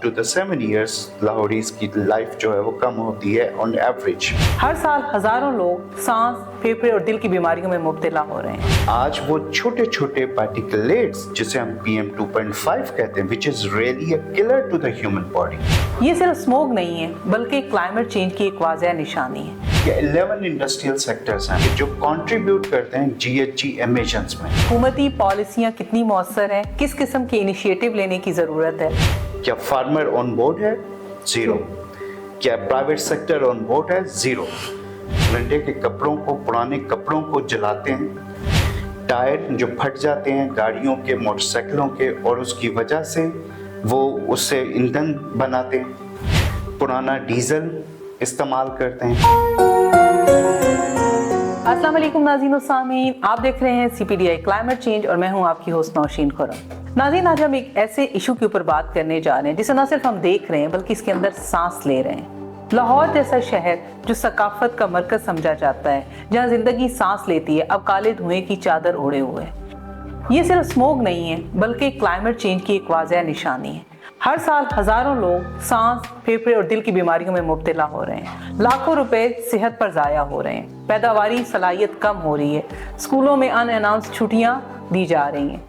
To the 7 years लाहौरीज की life जो है वो कम होती है ऑन एवरेज। हर साल हजारों लोग सांस, फेफड़े और दिल की बीमारियों में मुब्तला हो रहे हैं। आज वो छोटे छोटे पार्टिकलेट्स जिसे हम PM 2.5 कहते हैं, which is really a killer to the human body. ये सिर्फ स्मोक नहीं है बल्कि क्लाइमेट चेंज की एक वाज़ह निशानी है। ये 11 इंडस्ट्रियल सेक्टर्स हैं जो कंट्रीब्यूट करते हैं GHG एमिशंस में। हुकूमती पॉलिसियाँ कितनी मौसर हैं, किस किस्म के इनिशिएटिव लेने की ज़रूरत है। क्या फार्मर ऑन बोर्ड है? जीरो। क्या प्राइवेट सेक्टर ऑन बोर्ड है? जीरो। रंडे के कपड़ों को, पुराने कपड़ों को जलाते हैं, टायर जो फट जाते हैं गाड़ियों के, मोटरसाइकिलों के, और उसकी वजह से वो उससे ईंधन बनाते हैं, पुराना डीजल इस्तेमाल करते हैं। अस्सलाम वालेकुम नाज़रीन और सामीन, आप देख रहे हैं CPDI क्लाइमेट चेंज और मैं हूं आपकी होस्ट नौशीन खुर्रम। नाज़रीन, आज हम एक ऐसे इशू के ऊपर बात करने जा रहे हैं जिसे न सिर्फ हम देख रहे हैं बल्कि इसके अंदर सांस ले रहे हैं। लाहौर जैसा शहर जो सकाफत का मरकज समझा जाता है, जहाँ जिंदगी सांस लेती है, अब काले धुएं की चादर ओढ़े हुए है। ये सिर्फ स्मोक नहीं है बल्कि क्लाइमेट चेंज की एक वाज़ह निशानी है। हर साल हजारों लोग सांस, फेफड़े और दिल की बीमारियों में मुब्तला हो रहे हैं। लाखों रुपए सेहत पर ज़ाया हो रहे हैं। पैदावारी सलाहियत कम हो रही है। स्कूलों में अनअनाउंस्ड छुट्टियां दी जा रही हैं।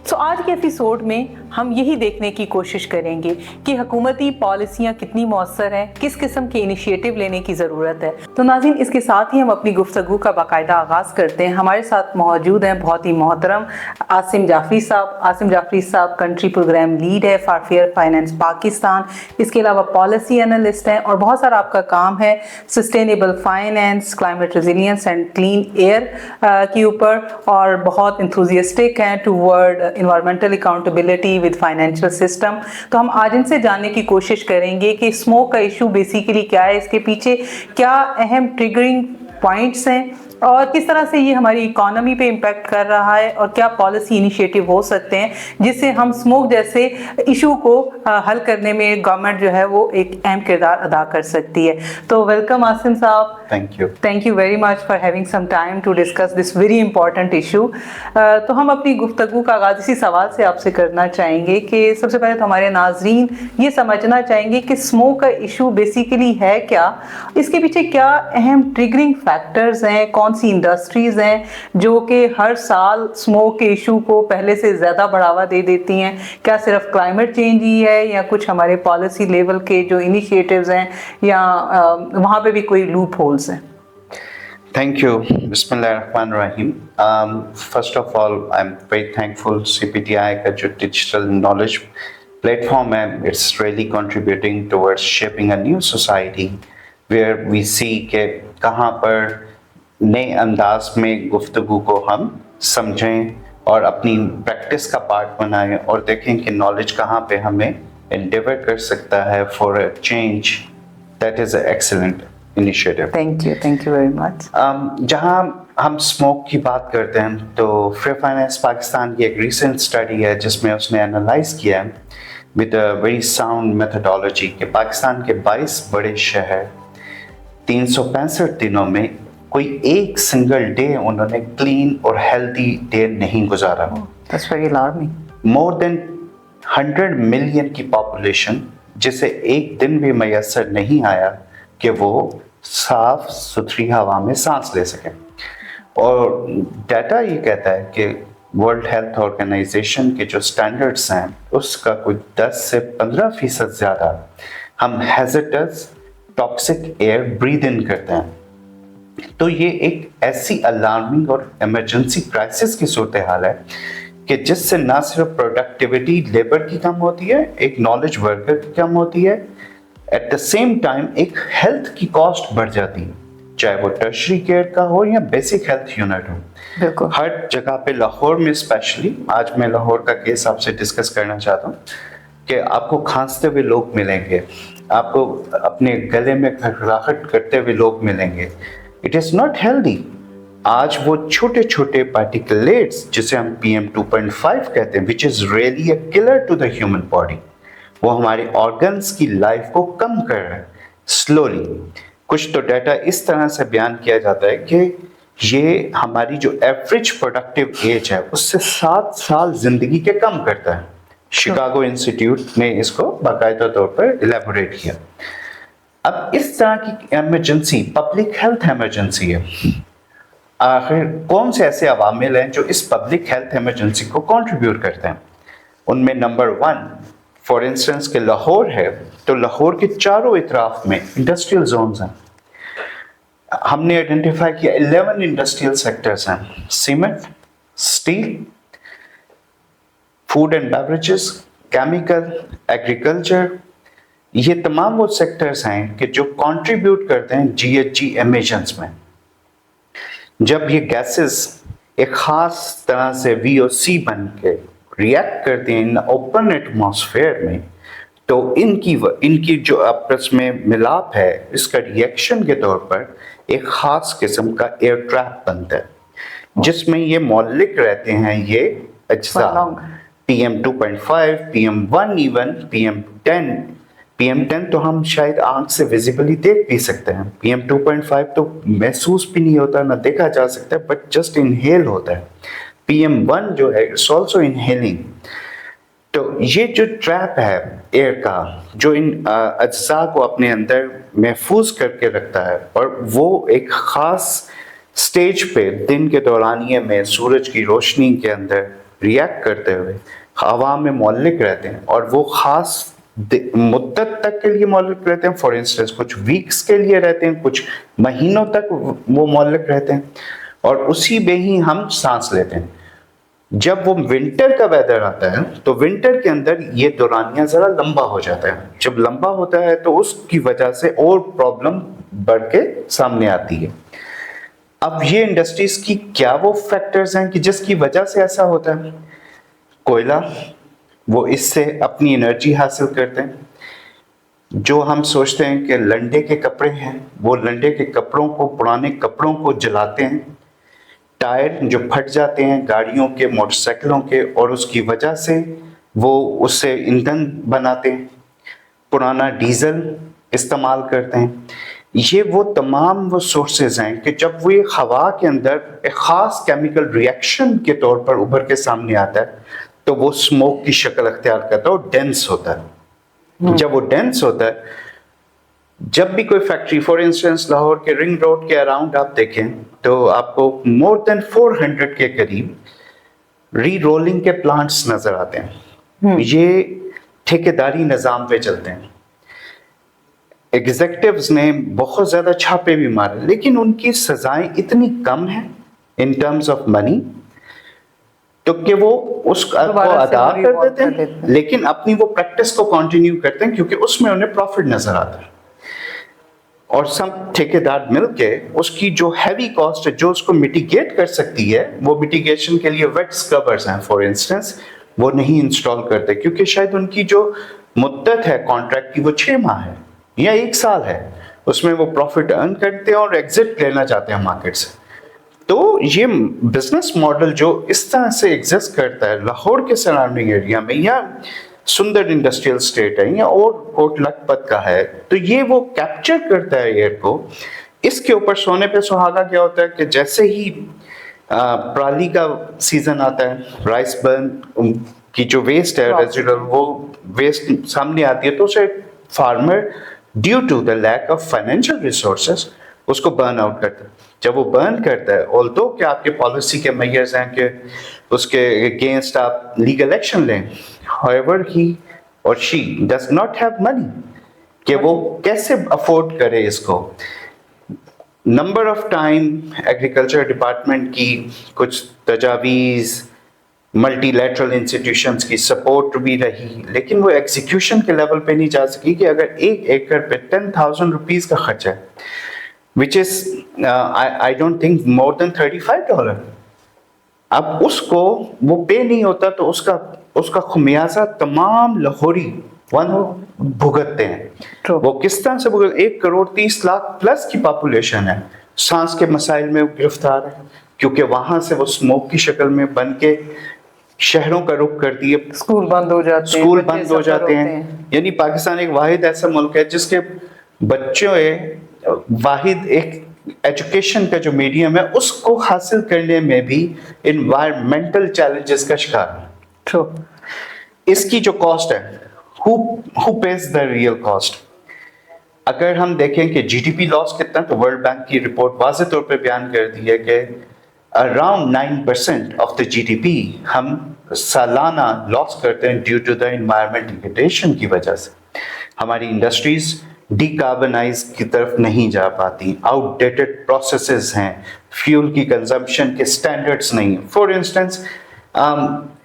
तो आज के एपिसोड में हम यही देखने की कोशिश करेंगे कि हुकूमती पॉलिसियाँ कितनी मौसर हैं, किस किस्म के इनिशिएटिव लेने की ज़रूरत है। तो नाज़रीन, इसके साथ ही हम अपनी गुफ्तगू का बाकायदा आगाज़ करते हैं। हमारे साथ मौजूद हैं बहुत ही मोहतरम आसिम जाफरी साहब। आसिम जाफरी साहब कंट्री प्रोग्राम लीड है फॉर फेयर फाइनेंस पाकिस्तान। इसके अलावा पॉलिसी एनालिस्ट हैं और बहुत सारा आपका काम है sustainable finance, climate resilience and clean air के ऊपर, और बहुत इंथुजियास्टिक हैं toward environmental accountability with financial system. तो हम आज इनसे जानने की कोशिश करेंगे कि स्मोक का इशू बेसिकली क्या है, इसके पीछे क्या अहम ट्रिगरिंग पॉइंट्स हैं और किस तरह से ये हमारी इकोनॉमी पे इम्पैक्ट कर रहा है, और क्या पॉलिसी इनिशिएटिव हो सकते हैं जिससे हम स्मोक जैसे इशू को हल करने में गवर्नमेंट जो है वो एक अहम किरदार अदा कर सकती है। तो वेलकम आसिम साहब। Thank you very much for having some time to discuss this very important issue. तो हम अपनी गुफ्तगू का आगाज़ इसी सवाल से आपसे करना चाहेंगे कि सबसे पहले तो हमारे नाजरीन ये समझना चाहेंगे कि स्मोक का इशू बेसिकली है क्या, इसके पीछे क्या अहम ट्रिगरिंग फैक्टर्स हैं, कौन सी इंडस्ट्रीज हैं जो कि हर साल स्मोक के इशू को पहले से ज़्यादा बढ़ावा दे देती हैं। क्या सिर्फ क्लाइमेट चेंज ही है या कुछ हमारे पॉलिसी लेवल के जो इनिशिएटिव्स हैं या वहाँ पे भी कोई लूप होल्स हैं? Thank you. Bismillahirrahmanirrahim. First of all, I'm very thankful CPDI का जो digital knowledge platform है, it's really contributing towards shaping a new society where we see कि कहाँ पर नए अंदाज में गुफ्तगू को हम समझें और अपनी प्रैक्टिस का पार्ट बनाएं और देखें कि नॉलेज कहाँ पे हमें endeavor कर सकता है for a change. That is an excellent initiative. Thank you very much. जहाँ हम स्मोक की बात करते हैं तो फेयर फाइनेंस पाकिस्तान की एक रिसेंट स्टडी है जिसमें उसने एनालाइज किया है with a very sound methodology कि पाकिस्तान के 22 बड़े शहर 365 दिनों में कोई एक सिंगल डे उन्होंने क्लीन और हेल्दी डे नहीं गुजारा। That's very alarming. More than 100 million की पॉपुलेशन जिसे एक दिन भी मैसर नहीं आया कि वो साफ सुथरी हवा में सांस ले सकें। और डाटा ये कहता है कि वर्ल्ड हेल्थ ऑर्गेनाइजेशन के जो स्टैंडर्ड्स हैं उसका कोई 10 से 15% ज़्यादा हम हैज़र्डस टॉक्सिक एयर ब्रीद इन करते हैं। तो ये एक ऐसी अलार्मिंग और इमरजेंसी क्राइसिस की सूरत हाल है कि जिससे ना सिर्फ प्रोडक्टिविटी लेबर की कम होती है, एक नॉलेज वर्कर की कम होती है, एट द सेम टाइम एक हेल्थ की कॉस्ट बढ़ जाती है, चाहे वो टर्शरी केयर का हो या बेसिक हेल्थ यूनिट हो। बिल्कुल हर जगह पे, लाहौर में स्पेशली, आज मैं लाहौर का केस आपसे डिस्कस करना चाहता हूँ कि आपको खांसते हुए लोग मिलेंगे, आपको अपने गले में खड़खड़ाहट करते हुए लोग मिलेंगे। It is not healthy. आज वो छोटे छोटे पार्टिकलेट्स जिसे हम PM 2.5 कहते हैं, which is really a killer to the human body, वो हमारे ऑर्गन्स की लाइफ को कम कर रहा है स्लोली। कुछ तो डाटा इस तरह से बयान किया जाता है कि ये हमारी जो एवरेज प्रोडक्टिव एज है उससे 7 साल जिंदगी के कम करता है। शिकागो इंस्टीट्यूट ने इसको बाकायदा तौर पर इलेबोरेट किया। अब इस तरह की इमरजेंसी पब्लिक हेल्थ इमरजेंसी है। आखिर कौन से ऐसे अवामिल हैं जो इस पब्लिक हेल्थ इमरजेंसी को कंट्रीब्यूट करते हैं? उनमें नंबर 1 फॉर इंस्टेंस के लाहौर है, तो लाहौर के चारों इतराफ में इंडस्ट्रियल जोन्स हैं। हमने आइडेंटिफाई किया 11 इंडस्ट्रियल सेक्टर्स हैं, cement, steel, food and beverages, chemical, agriculture. ये तमाम वो सेक्टर्स हैं कि जो कंट्रीब्यूट करते हैं जीएचजी एमिशंस में। जब ये गैसेस एक खास तरह से VOC बन के रिएक्ट करती हैं इन ओपन एटमॉस्फेयर में, तो इनकी जो आपस में मिलाप है, इसका रिएक्शन के तौर पर एक खास किस्म का एयर ट्रैप बनता है, जिसमें ये मौलिक रहते हैं ये अज्जा PM2.5, PM1 even PM10। PM10 तो हम शायद आंख से विजिबली देख भी सकते हैं, PM2.5 तो महसूस भी नहीं होता, ना देखा जा सकता है, बट जस्ट इनहेल होता है। PM1 जो है इट्स ऑल्सो इनहेलिंग। तो ये जो ट्रैप है एयर का, जो इन अज्जा को अपने अंदर महफूज करके रखता है, और वो एक खास स्टेज पे दिन के दौरानिए में सूरज की रोशनी के अंदर रिएक्ट करते हुए हवा में मौलिक रहते हैं, और वो खास मुद्दत तक के लिए मौलिक रहते हैं। फॉर इंस्टेंस कुछ वीक्स के लिए रहते हैं, कुछ महीनों तक वो मौलिक रहते हैं, और उसी में ही हम सांस लेते हैं। जब वो विंटर का वेदर आता है, तो विंटर के अंदर ये दौरानिया जरा लंबा हो जाता है। जब लंबा होता है तो उसकी वजह से और प्रॉब्लम बढ़ के सामने आती है। अब ये इंडस्ट्रीज की क्या वो फैक्टर्स हैं कि जिसकी वजह से ऐसा होता है? कोयला, वो इससे अपनी एनर्जी हासिल करते हैं। जो हम सोचते हैं कि लंडे के कपड़े हैं, वो लंडे के कपड़ों को, पुराने कपड़ों को जलाते हैं। टायर जो फट जाते हैं गाड़ियों के, मोटरसाइकिलों के, और उसकी वजह से वो उससे ईंधन बनाते हैं, पुराना डीजल इस्तेमाल करते हैं। ये वो तमाम वो सोर्सेज हैं कि जब वो हवा के अंदर एक ख़ास केमिकल रिएक्शन के तौर पर उभर के सामने आता है, तो वो स्मोक की शक्ल अख्तियार करता है और डेंस होता है। जब वो डेंस होता है, जब भी कोई फैक्ट्री, फॉर इंस्टेंस लाहौर के रिंग रोड के अराउंड आप देखें, तो आपको मोर देन 400 के करीब री रोलिंग के प्लांट्स नजर आते हैं। ये ठेकेदारी निज़ाम पे चलते हैं। एग्जीक्यूटिव्स ने बहुत ज़्यादा छापे भी मारे, लेकिन उनकी सजाएं इतनी कम हैं इन टर्म्स ऑफ मनी, तो कि वो उसको अदा कर देते हैं, लेकिन अपनी वो प्रैक्टिस को कंटिन्यू करते हैं क्योंकि उसमें उन्हें प्रॉफिट नजर आता है। और सब ठेकेदार मिलके उसकी जो हैवी कॉस्ट है, जो उसको मिटिगेट कर सकती है, वो मिटिगेशन के लिए वेट स्क्रबर्स हैं फॉर इंस्टेंस, वो नहीं इंस्टॉल करते क्योंकि शायद उनकी जो मुद्दत है कॉन्ट्रैक्ट की वो 6 माह है या 1 साल है, उसमें वो प्रॉफिट अर्न करते हैं और एग्जिट लेना चाहते हैं मार्केट से। तो ये बिजनेस मॉडल जो इस तरह से एग्जिस्ट करता है लाहौर के सराउंडिंग एरिया में, या सुंदर इंडस्ट्रियल स्टेट है, या और कोट लखपत का है, तो ये वो कैप्चर करता है एयर को। इसके ऊपर सोने पे सुहागा क्या होता है कि जैसे ही पराली का सीजन आता है, राइस बर्न की जो वेस्ट है रेजिडुअल, वो वेस्ट सामने आती है, तो उसे farmer due to the lack of financial resources उसको बर्न आउट करता है। जब वो बर्न करता है, ऑल्दो कि आपके पॉलिसी के मेजर्स हैं कि उसके अगेंस्ट आप लीगल एक्शन लें, however he or she does not have money कि वो कैसे अफोर्ड करे इसको। Number of time agriculture department की कुछ तजावीज़, मल्टीलैटरल इंस्टीट्यूशंस की सपोर्ट भी रही, लेकिन वो एग्जीक्यूशन के लेवल पे नहीं जा सकी कि अगर 1 एकड़ पे 10,000 रुपीज़ का खर्चा है, which is I don't think more than $35, अब उसको वो पे नहीं होता तो उसका खुमियाजा तमाम लाहौरी भुगतते हैं। वो किस तरह से भुगत, 1,30,00,000 प्लस की पॉपुलेशन है, सांस के मसाइल में गिरफ्तार है क्योंकि वहां से वो स्मोक की शक्ल में बन के शहरों का रुख कर दिए, स्कूल बंद हो जाते हैं। यानी पाकिस्तान एक वाहिद ऐसा मुल्क है जिसके बच्चों वाहिद एक एजुकेशन का जो मीडियम है उसको हासिल करने में भी इन्वायरमेंटल चैलेंजेस का शिकार है। इसकी जो कॉस्ट है, who pays the real cost? अगर हम देखें कि जीडीपी लॉस कितना, तो वर्ल्ड बैंक की रिपोर्ट वाज़ेह तौर पे बयान कर दी है कि अराउंड 9% ऑफ द जीडीपी हम सालाना लॉस करते हैं due to the environment degradation की वजह से। हमारी इंडस्ट्रीज डिकार्बनाइज की तरफ नहीं जा पाती, आउटडेटेड प्रोसेसेस हैं, फ्यूल की कंजम्पशन के स्टैंडर्ड्स नहीं। फॉर इंस्टेंस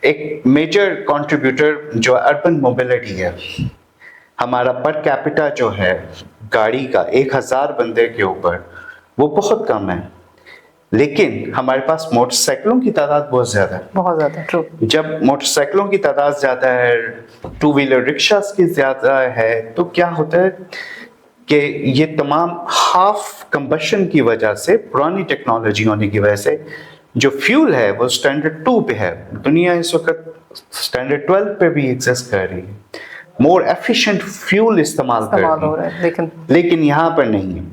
एक मेजर कंट्रीब्यूटर जो अर्बन मोबिलिटी है, हमारा पर कैपिटा जो है गाड़ी का 1000 बंदे के ऊपर, वो बहुत कम है, लेकिन हमारे पास मोटरसाइकिलों की तादाद बहुत ज़्यादा है, बहुत ज़्यादा। ट्रू। जब मोटरसाइकिलों की तादाद ज़्यादा है, टू व्हीलर रिक्शास की ज़्यादा है, तो क्या होता है कि ये तमाम हाफ कंबशन की वजह से, पुरानी टेक्नोलॉजी होने की वजह से, जो फ्यूल है वो स्टैंडर्ड 2 पे है। दुनिया इस वक्त स्टैंडर्ड 12 पे भी एग्जिस्ट कर रही है, मोर एफिशिएंट फ्यूल इस्तेमाल कर रही हो रहा है, लेकिन यहाँ पर नहीं है,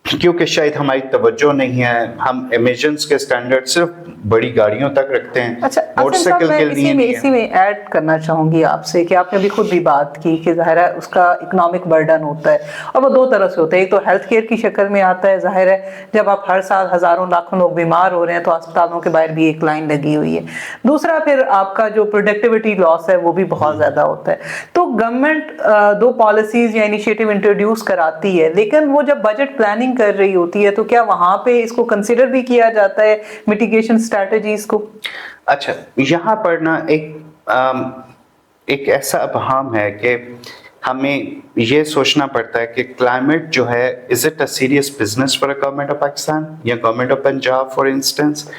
क्योंकि शायद हमारी तवज्जो नहीं है। हम एमिशंस के स्टैंडर्ड सिर्फ बड़ी गाड़ियों तक रखते हैं, अच्छा, मोटरसाइकिल के लिए इसी में ऐड करना चाहूंगी आपसे कि आपने अभी खुद भी बात की कि जाहिर है उसका इकोनॉमिक बर्डन होता है, और वो दो तरह से होता है। एक तो हेल्थ केयर की शक्ल में आता है, जाहिर है जब आप हर साल हजारों लाखों लोग बीमार हो रहे हैं तो अस्पतालों के बाहर भी एक लाइन लगी हुई है। दूसरा फिर आपका जो प्रोडक्टिविटी लॉस है वो भी बहुत ज्यादा होता है। तो गवर्नमेंट दो पॉलिसीज या इनिशिएटिव इंट्रोड्यूस कराती है, लेकिन वो जब बजट प्लानिंग कर रही होती है तो क्या वहां पे इसको कंसिडर भी किया जाता है, मिटिगेशन स्ट्रेटजीज को? अच्छा, यहाँ पर ना एक ऐसा अबहम है कि हमें ये सोचना पड़ता है कि क्लाइमेट जो है, is it a serious business for government of Pakistan या government of Punjab for instance?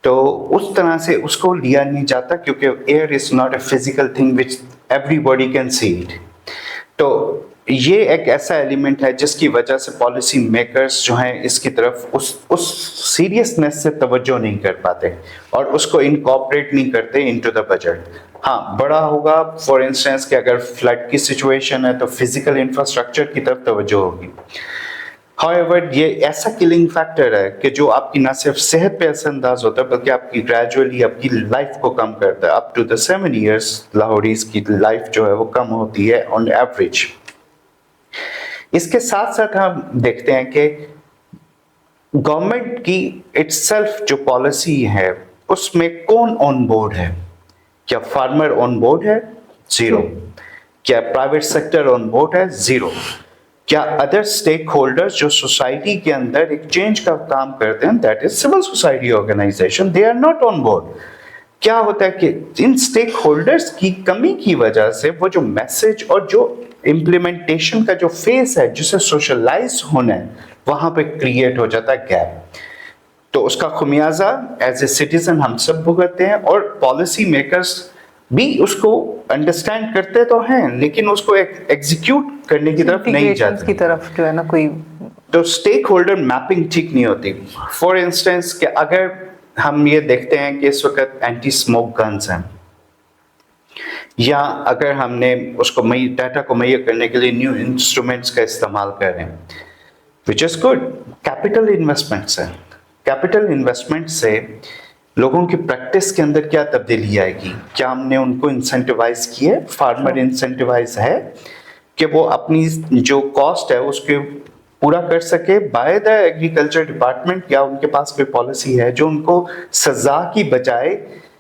तो उस तरह से उसको लिया नहीं जाता, क्योंकि air is not a physical thing which everybody can see it. तो ये एक ऐसा एलिमेंट है जिसकी वजह से पॉलिसी मेकर्स जो हैं इसकी तरफ उस सीरियसनेस से तवज्जो नहीं कर पाते और उसको इनकॉर्पोरेट नहीं करते इनटू द बजट। हाँ, बड़ा होगा फॉर इंस्टेंस कि अगर फ्लड की सिचुएशन है तो फिजिकल इंफ्रास्ट्रक्चर की तरफ तवज्जो होगी। हाउएवर ये ऐसा किलिंग फैक्टर है कि जो आपकी ना सिर्फ सेहत पे असरअंदाज होता है बल्कि आपकी ग्रेजुअली आपकी लाइफ को कम करता है। अप टू द 7 इयर्स लाहौरीज की लाइफ जो है वो कम होती है ऑन एवरेज। इसके साथ साथ हम देखते हैं कि गवर्नमेंट की इटसेल्फ जो पॉलिसी है उसमें कौन ऑन बोर्ड है? क्या फार्मर ऑन बोर्ड है? जीरो। क्या प्राइवेट सेक्टर ऑन बोर्ड है? जीरो। क्या अदर स्टेक होल्डर्स जो सोसाइटी के अंदर एक चेंज का काम करते हैं, that is civil society organisation, they are not on board. क्या होता है कि इन स्टेक होल्डर्स की कमी की वजह से वो जो मैसेज और जो इम्प्लीमेंटेशन का जो फेस है जिसे सोशलाइज होना है, वहां पे क्रिएट हो जाता है गैप। तो उसका खुमियाजा एज ए सिटीजन हम सब भुगतते हैं और पॉलिसी मेकर्स भी उसको अंडरस्टैंड करते तो हैं, लेकिन उसको एग्जीक्यूट करने की तरफ नहीं जाते, की तरफ जो है ना कोई। तो स्टेक होल्डर मैपिंग ठीक नहीं होती। फॉर इंस्टेंस कि अगर हम ये देखते हैं कि इस वक्त एंटी स्मोक गन्स हैं, या अगर हमने उसको डाटा को मुहैया करने के लिए न्यू इंस्ट्रूमेंट्स का इस्तेमाल कर रहे हैं, which is good, capital investments हैं। कैपिटल इन्वेस्टमेंट से लोगों की प्रैक्टिस के अंदर क्या तब्दीली आएगी? क्या हमने उनको इंसेंटिवाइज किया है? फार्मर इंसेंटिवाइज है कि वो अपनी जो कॉस्ट है उसके पूरा कर सके बाय द एग्रीकल्चर डिपार्टमेंट, या उनके पास कोई पॉलिसी है जो उनको सजा की बजाय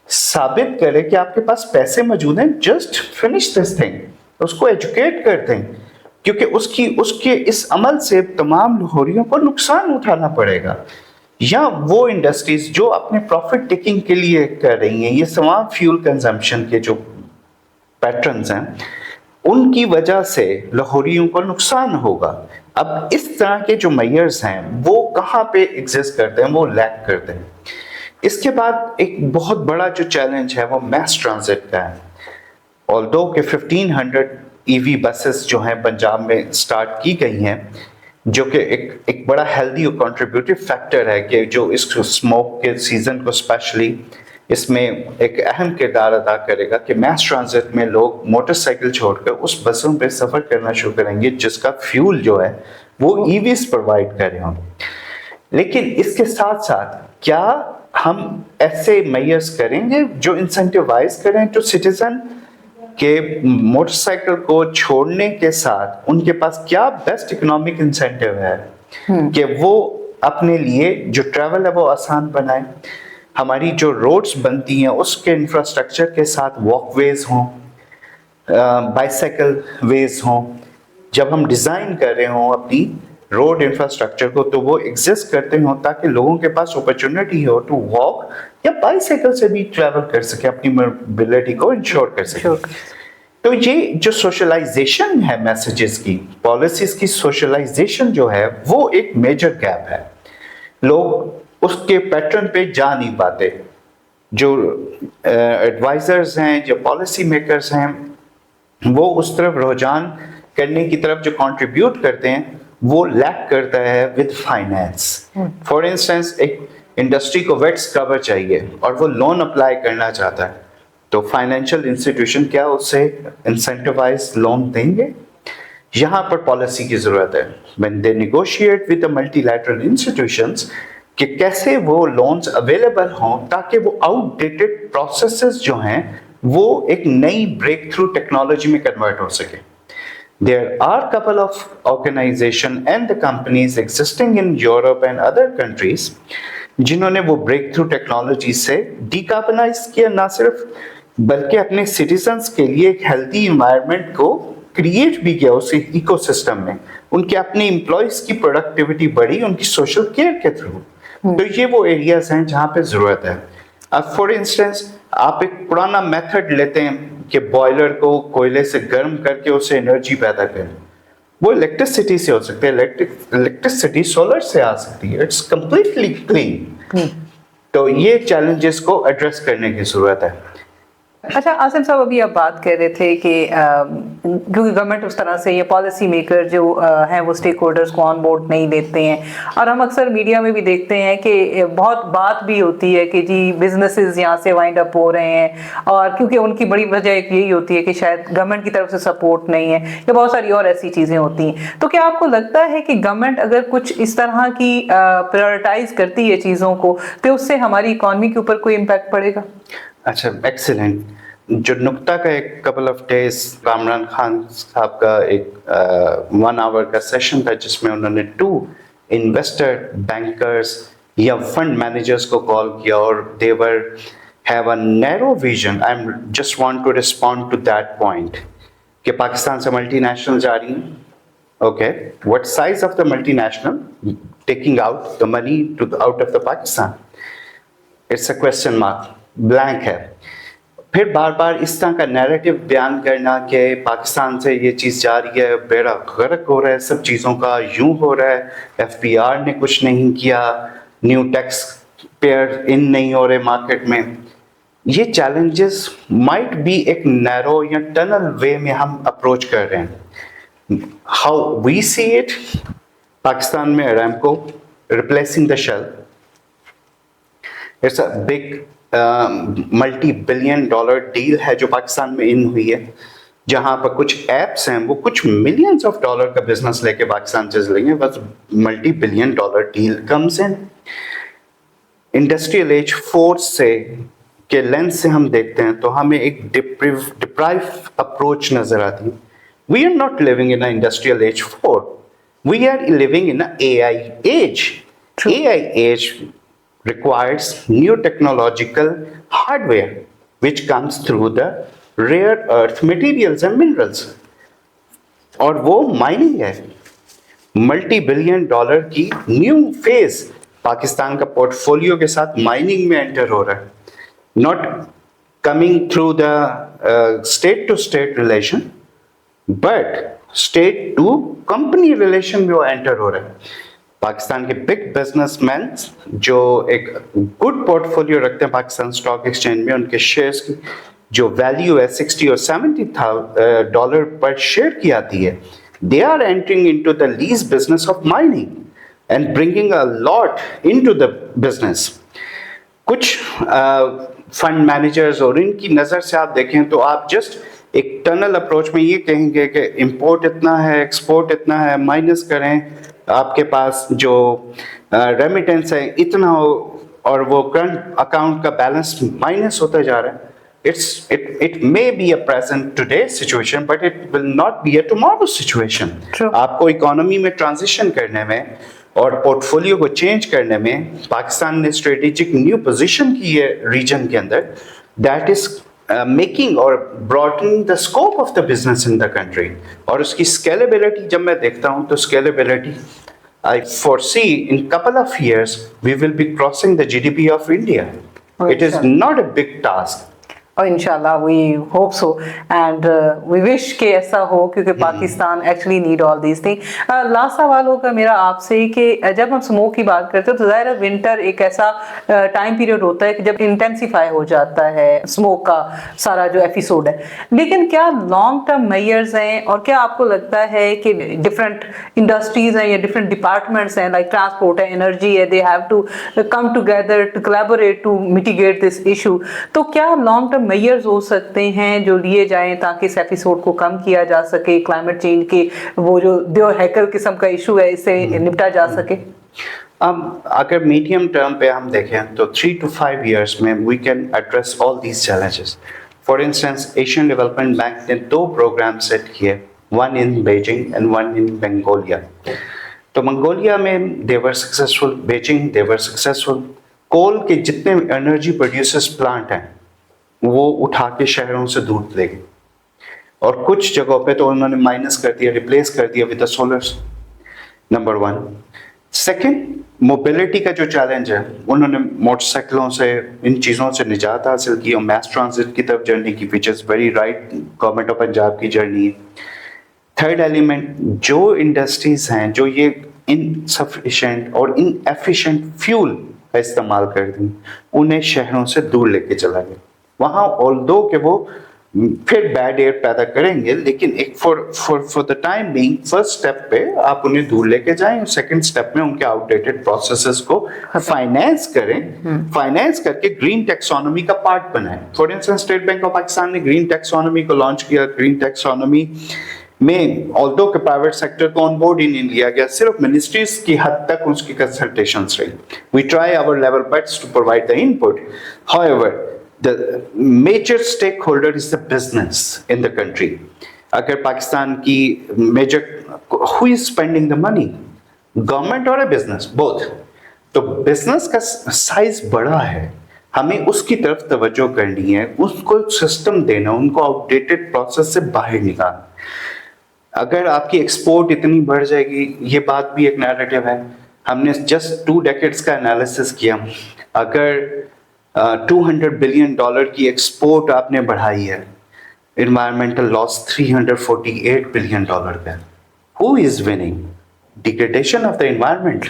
साबित करे कि आपके पास पैसे मौजूद हैं, जस्ट फिनिश दिस थिंग, उसको एजुकेट कर दें, क्योंकि उसके इस अमल से तमाम लाहौरियों को नुकसान उठाना पड़ेगा। या वो इंडस्ट्रीज जो अपने प्रॉफिट टेकिंग के लिए कर रही हैं, ये तमाम फ्यूल कंजम्पशन के जो पैटर्न्स हैं, उनकी वजह से लाहौरियों को नुकसान होगा। अब इस तरह के जो मेयर्स हैं वो कहाँ पे एग्जिस्ट करते हैं? वो लैक करते हैं। इसके बाद एक बहुत बड़ा जो चैलेंज है वो मैस ट्रांजिट का है। ऑल्दो के 1500 EV बसेस जो हैं पंजाब में स्टार्ट की गई हैं, जो कि एक बड़ा हेल्दी और कंट्रीब्यूटिव फैक्टर है कि जो इस स्मोक के सीजन को स्पेशली इसमें एक अहम किरदार अदा करेगा कि मैस ट्रांजिट में लोग मोटरसाइकिल छोड़कर उस बसों पे सफ़र करना शुरू करेंगे जिसका फ्यूल जो है वो EVs प्रोवाइड कर रहे होंगे। लेकिन इसके साथ साथ क्या हम ऐसे मेयर्स करेंगे जो इंसेंटिवाइज करें टू सिटीजन کہ موٹر سائیکل کو چھوڑنے کے ساتھ ان کے پاس کیا بیسٹ اکنامک انسینٹیو ہے کہ وہ اپنے لیے جو ٹریول ہے وہ آسان بنائیں. ہماری جو روڈز بنتی ہیں اس کے انفراسٹرکچر کے ساتھ واک ویز ہوں, بائیسیکل ویز ہوں. جب ہم ڈیزائن کر رہے ہوں اپنی روڈ انفراسٹرکچر کو تو وہ ایگزسٹ کرتے ہوں تاکہ لوگوں کے پاس اپرچونٹی ہو ٹو واک یا بائیسیکل سے بھی ٹریول کر سکے, اپنی موبلٹی کو انشور کر سکے. تو یہ جو سوشلائزیشن ہے میسیجز کی, پالیسیز کی سوشلائزیشن جو ہے وہ ایک میجر گیپ ہے. لوگ اس کے پیٹرن پہ جا نہیں پاتے. جو ایڈوائزرز ہیں, جو پالیسی میکرز ہیں, وہ اس طرف رجحان کرنے کی طرف جو کنٹریبیوٹ کرتے ہیں وہ لیک کرتا ہے ود فائنینس. فار انسٹنس ایک انڈسٹری کو ویٹس کور چاہیے اور وہ لون اپلائی کرنا چاہتا ہے تو فائنینشیل انسٹیٹیوشن کیا اس سے انسینٹیوائز لون دیں گے؟ یہاں پر پالیسی کی ضرورت ہے. when they negotiate with the multilateral institutions کہ کیسے وہ لونز اویلیبل ہوں تاکہ وہ آؤٹ ڈیٹڈ پروسیسز جو ہیں وہ ایک نئی بریک تھرو ٹیکنالوجی میں کنورٹ ہو سکے. There are couple of organization and the companies existing in Europe and other countries جنہوں نے وہ بریک تھرو ٹیکنالوجی سے ڈیکاربنائز کیا, نہ صرف بلکہ اپنے سٹیزنز کے لیے ایک ہیلتھی انوائرمنٹ کو کریٹ بھی کیا اس ایکو سسٹم میں. ان کے اپنے امپلائیز کی پروڈکٹیوٹی بڑھی ان کی سوشل کیئر کے تھرو. تو یہ وہ ایریاز ہیں جہاں پہ ضرورت ہے. اب فار انسٹنس آپ ایک پرانا میتھڈ لیتے ہیں کہ بوائلر کو کوئلے سے گرم کر کے اسے انرجی پیدا کریں, وہ الیکٹرسٹی سے ہو سکتے ہیں, الیکٹرسٹی سولر سے آ سکتی ہے, اٹس کمپلیٹلی کلین. تو یہ چیلنجز کو ایڈریس کرنے کی ضرورت ہے. اچھا عاصم صاحب, ابھی آپ بات کر رہے تھے کہ کیونکہ گورنمنٹ اس طرح سے یا پالیسی میکر جو ہیں وہ اسٹیک ہولڈرز کو آن بورڈ نہیں لیتے ہیں, اور ہم اکثر میڈیا میں بھی دیکھتے ہیں کہ بہت بات بھی ہوتی ہے کہ جی بزنسز یہاں سے وائنڈ اپ ہو رہے ہیں, اور کیونکہ ان کی بڑی وجہ ایک یہی ہوتی ہے کہ شاید گورنمنٹ کی طرف سے سپورٹ نہیں ہے یا بہت ساری اور ایسی چیزیں ہوتی ہیں. تو کیا آپ کو لگتا ہے کہ گورنمنٹ اگر کچھ اس طرح کی پرائورٹائز کرتی ہے چیزوں کو تو اس سے ہماری اکانومی کے اوپر کوئی امپیکٹ پڑے گا؟ اچھا, ایکسیلنٹ. جو نکتہ کا ایک couple of days Kamran Khan صاحب کا ایک 1 hour کا سیشن تھا جس میں انہوں نے 2 انویسٹر بینکرز یا فنڈ مینیجرز کو کال کیا اور they were have a narrow vision. I just want to respond to that point کہ پاکستان سے ملٹی نیشنل جا رہی ہیں. Okay, what size of the multinational taking out the money out of the Pakistan? It's a question mark, blank ہے. پھر بار بار اس طرح کا narrative بیان کرنا کہ پاکستان سے یہ چیز جا رہی ہے, بیڑا غرق ہو رہا ہے سب چیزوں کا, یوں ہو رہا ہے, ایف پی آر نے کچھ نہیں کیا, نیو ٹیکس پیئر ان نہیں ہو رہے مارکیٹ میں. یہ چیلنجز مائٹ بی ایک نیرو یا ٹنل وے میں ہم اپروچ کر رہے ہیں. How we see it, Pakistan میں Aramco replacing the Shell, it's a big multi billion dollar deal ہے جو پاکستان میں ان ہوئی ہے, جہاں پر کچھ ایپس ہیں وہ کچھ ملینز آف ڈالر کا بزنس لے کے پاکستان سے چلیں گے, بس multi billion dollar deal comes in. Industrial age 4 سے کے لینس سے ہم دیکھتے ہیں تو ہمیں ایک ڈپرائیو اپروچ نظر آتی ہے. We are not living in industrial age 4, we are living in AI age. AI age requires new technological hardware which comes through the rare earth materials and minerals, اور وہ مائننگ ہے. Multi billion dollar کی new phase Pakistan کا port folio کے ساتھ mining میں inter ہو رہا ہے, not coming through the state to state relation but state to company relation میں وہ انٹر ہو رہا ہے. پاکستان کے بگ بزنس مین جو ایک گڈ پورٹ فولیو رکھتے ہیں پاکستان اسٹاک ایکسچینج میں, ان کے شیئرس کی جو ویلیو ہے $60 اور $70 پر شیئر کی آتی ہے, they are entering into the lease business of mining and bringing a lot into the business. کچھ فنڈ مینیجرز اور ان کی نظر سے آپ دیکھیں تو آپ جسٹ ایک ٹنل اپروچ میں یہ کہیں گے کہ امپورٹ اتنا ہے, ایکسپورٹ اتنا ہے, مائنس کریں, آپ کے پاس جو ریمیٹنس ہے اتنا ہو, اور وہ کرنٹ اکاؤنٹ کا بیلنس مائنس ہوتا جا رہا ہے. it may be a present today situation, but it will not be a tomorrow situation. True. आपको इकोनॉमी में ट्रांजिशन करने में और पोर्टफोलियो को चेंज करने में पाकिस्तान ने स्ट्रेटेजिक न्यू पोजीशन की है रीजन के अंदर, दैट इज मेकिंग और broadening the scope of the business in the country. और उसकी स्केलेबिलिटी जब मैं देखता हूँ तो scalability I foresee in couple of years we will be crossing the GDP of India. It is not a big task. और इंशाल्लाह we hope so and we wish कि ऐसा हो, क्योंकि Pakistan actually need all these thing. Last सवाल होगा मेरा आपसे कि जब हम स्मोक की बात करते हैं तो ज़ाहिर है विंटर एक ऐसा टाइम पीरियड होता है कि जब इंटेंसिफाई हो जाता है स्मोक का सारा जो एपिसोड है, लेकिन क्या लॉन्ग टर्म मेजर्स हैं और क्या आपको लगता है कि डिफरेंट इंडस्ट्रीज हैं या डिफरेंट डिपार्टमेंट्स हैं लाइक ट्रांसपोर्ट है, एनर्जी है, they have to come together to collaborate to mitigate this issue, तो क्या लॉन्ग टर्म मेजर्स हो सकते हैं जो लिए जाएं ताकि इस एपिसोड को कम किया जा सके, क्लाइमेट चेंज के वो जो दो हैकर किस्म का इशू है इससे निपटा जा सके? अगर मीडियम टर्म पे हम देखें तो 3 to 5 years में we can address all these challenges. For instance, Asian Development Bank ने 2 प्रोग्राम सेट किए, one in Beijing and one in Mongolia. तो मंगोलिया में they were successful, Beijing they were successful. कोल के जितने एनर्जी प्रोड्यूसर्स प्लांट हैं वो उठा के शहरों से दूर ले गए, और कुछ जगहों पे तो उन्होंने माइनस कर दिया, रिप्लेस कर दिया with the scholars. Number 1. Second, mobility का जो चैलेंज है, उन्होंने मोटरसाइकिलों से इन चीज़ों से निजात हासिल की और मैस ट्रांजिट की तरफ जर्नी की, which is very right government of Punjab की जर्नी है. थर्ड एलिमेंट, जो इंडस्ट्रीज हैं जो ये इनसफिशिएंट और इनएफिशिएंट फ्यूल का इस्तेमाल कर दी, उन्हें शहरों से दूर लेके चला गया. वहाँ ऑल्दो कि वो फिर बैड एयर पैदा करेंगे, लेकिन एक for the time being first step पे आप उन्हें दूर लेके जाएं, और सेकंड स्टेप में उनके आउटडेटेड प्रोसेसेस को फाइनेंस करें, फाइनेंस करके ग्रीन टैक्सोनॉमी का पार्ट बनाएं. For instance state bank of Pakistan ने ग्रीन टैक्सोनॉमी को लॉन्च किया. ग्रीन टैक्सोनॉमी में ऑल्दो के प्राइवेट सेक्टर को ऑन बोर्ड ही नहीं लिया गया, सिर्फ मिनिस्ट्रीज की हद तक उसकी कंसल्टेशंस रही. We try our level best to provide the input. However the major stakeholder is the business in the country. अगर पाकिस्तान की major, who is spending the money? Government or a business? Both. तो business का size बड़ा है, हमें उसकी तरफ तवज्जो करनी है, उसको सिस्टम देना, उनको आउटडेटेड प्रोसेस से बाहर निकालना. अगर आपकी एक्सपोर्ट इतनी बढ़ जाएगी, ये बात भी एक नैरेटिव है. हमने जस्ट 2 decades का एनालिसिस किया. अगर $200 billion की एक्सपोर्ट आपने बढ़ाई है, इन्वायरमेंटल लॉस $348 billion का. Who is winning? Degradation of the environment.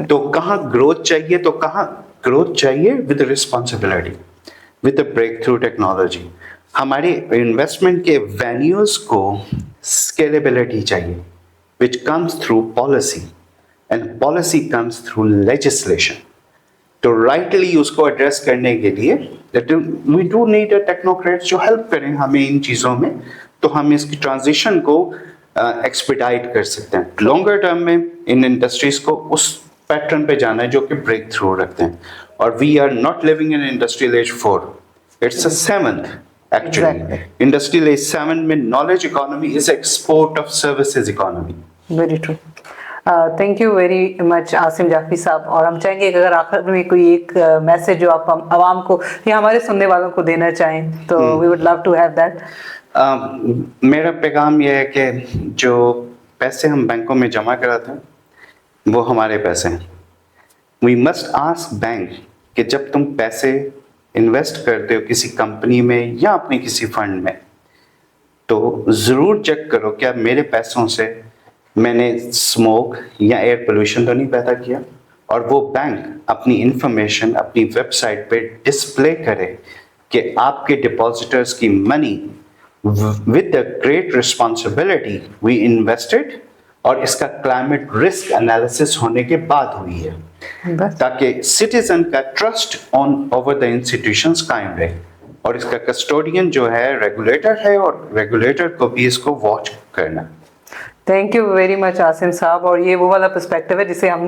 तो कहाँ ग्रोथ चाहिए? तो कहाँ ग्रोथ चाहिए? With responsibility, with breakthrough technology. हमारे इन्वेस्टमेंट के वेन्यूज को स्केलेबिलिटी चाहिए, which comes through policy, and policy comes through legislation. तो राइटली उसको एड्रेस करने के लिए we do need a technocrats जो हेल्प करें हमें इन चीज़ों में, तो हम इसकी ट्रांजिशन को एक्सपीडाइट कर सकते हैं. लॉन्गर टर्म में इन इंडस्ट्रीज को उस पैटर्न पे जाना है जो कि ब्रेक थ्रू रखते हैं. और we are not living in industrial age 4, it's a 7th actually. Industrial age 7 में knowledge economy is export of services economy. Very true. Thank you very much Asim Jafri साहब. और हम चाहेंगे कि अगर आखिर में कोई एक मैसेज जो आप आवाम को या हमारे सुनने वालों को देना चाहें तो we would love to have that. मेरा पैगाम यह है कि जो पैसे हम बैंकों में जमा कराते हैं वो हमारे पैसे हैं. वी मस्ट आस्क बैंक कि जब तुम पैसे इन्वेस्ट करते हो किसी कंपनी में या अपने किसी फंड में, तो ज़रूर चेक करो क्या मेरे पैसों से मैंने स्मोक या एयर पोल्यूशन तो नहीं पैदा किया. और वो बैंक अपनी इंफॉर्मेशन अपनी वेबसाइट पे डिस्प्ले करे कि आपके डिपॉजिटर्स की money with the great responsibility we invested, और इसका क्लाइमेट रिस्क एनालिसिस होने के बाद हुई है, ताकि सिटीजन का trust on over the institutions कायम रहे. और इसका कस्टोडियन जो है रेगुलेटर है, और रेगुलेटर को भी इसको वॉच करना. Thank you very much Asim साहब, और ये वो वाला पर्सपेक्टिव है जिसे हम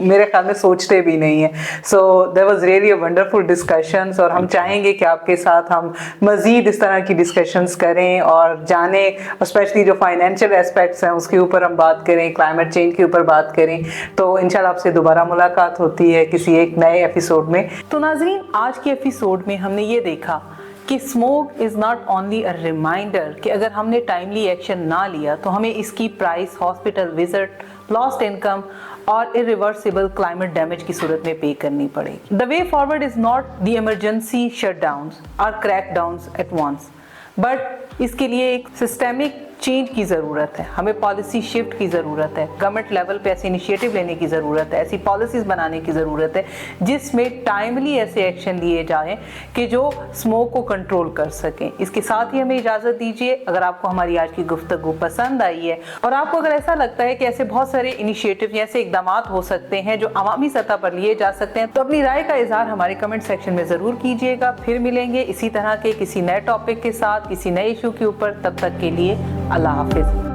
मेरे ख्याल में सोचते भी नहीं है. So there was really a wonderful discussions, और हम चाहेंगे कि आपके साथ हम मज़ीद इस तरह की डिस्कशंस करें और जानें, स्पेशली जो फाइनेंशियल एस्पेक्ट्स हैं उसके ऊपर हम बात करें, क्लाइमेट चेंज के ऊपर बात करें. तो इंशाल्लाह आपसे दोबारा मुलाकात होती है किसी एक नए एपिसोड में. तो नाज़रीन, आज के एपिसोड में हमने ये देखा कि smoke is not only a reminder कि अगर हमने टाइमली एक्शन ना लिया तो हमें इसकी price, hospital visit, lost income और इरिवर्सिबल क्लाइमेट डैमेज की सूरत में पे करनी पड़ेगी. The way forward is not the emergency shutdowns और क्रैकडाउन्स एट वंस, बट इसके लिए एक सिस्टेमिक चेंज की ज़रूरत है. हमें पॉलिसी शिफ्ट की ज़रूरत है. गवर्नमेंट लेवल पे ऐसे इनिशिएटिव लेने की ज़रूरत है, ऐसी पॉलिसीज़ बनाने की ज़रूरत है जिसमें टाइमली ऐसे एक्शन लिए जाएं कि जो स्मोक को कंट्रोल कर सकें. इसके साथ ही हमें इजाज़त दीजिए. अगर आपको हमारी आज की गुफ्तगू पसंद आई है और आपको अगर ऐसा लगता है कि ऐसे बहुत सारे इनिशिएटिव या ऐसे इकदाम हो सकते हैं जो अवामी सतह पर लिए जा सकते हैं, तो अपनी राय का इजहार हमारे कमेंट सेक्शन में ज़रूर कीजिएगा. फिर मिलेंगे इसी तरह के किसी नए टॉपिक के साथ, किसी नए इशू के ऊपर. तब तक के लिए अल्लाह हाफिज़.